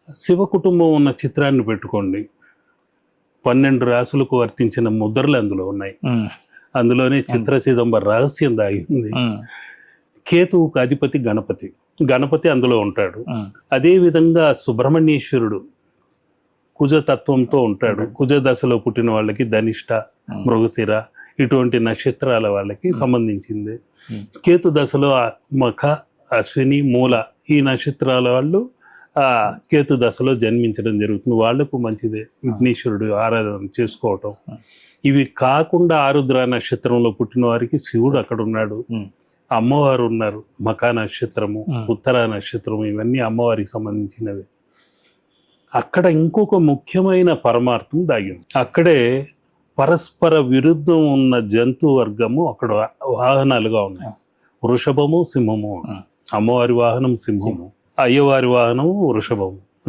శివ కుటుంబం ఉన్న చిత్రాన్ని పెట్టుకోండి, 12 రాసులకు వర్తించిన ముద్రలు అందులో ఉన్నాయి. అందులోనే చిత్ర చిదంబర రహస్యం దాగి ఉంది. కేతువుకు అధిపతి గణపతి, గణపతి అందులో ఉంటాడు. అదే విధంగా సుబ్రహ్మణ్యేశ్వరుడు కుజతత్వంతో ఉంటాడు. కుజ దశలో పుట్టిన వాళ్ళకి ధనిష్ట, మృగశిర ఇటువంటి నక్షత్రాల వాళ్ళకి సంబంధించింది. కేతు దశలో మఖ, అశ్విని, మూల ఈ నక్షత్రాల వాళ్ళు ఆ కేతు దశలో జన్మించడం జరుగుతుంది. వాళ్లకు మంచిదే విఘ్నేశ్వరుడు ఆరాధన చేసుకోవటం. ఇవి కాకుండా ఆరుద్ర నక్షత్రంలో పుట్టిన వారికి శివుడు అక్కడ ఉన్నాడు, అమ్మవారు ఉన్నారు. మఖా నక్షత్రము, ఉత్తర నక్షత్రము ఇవన్నీ అమ్మవారికి సంబంధించినవి. అక్కడ ఇంకొక ముఖ్యమైన పరమార్థం దాగింది. అక్కడే పరస్పర విరుద్ధం ఉన్న జంతు వర్గము అక్కడ వాహనాలుగా ఉన్నాయి. వృషభము, సింహము. అమ్మవారి వాహనం సింహము, అయ్యవారి వాహనము వృషభము.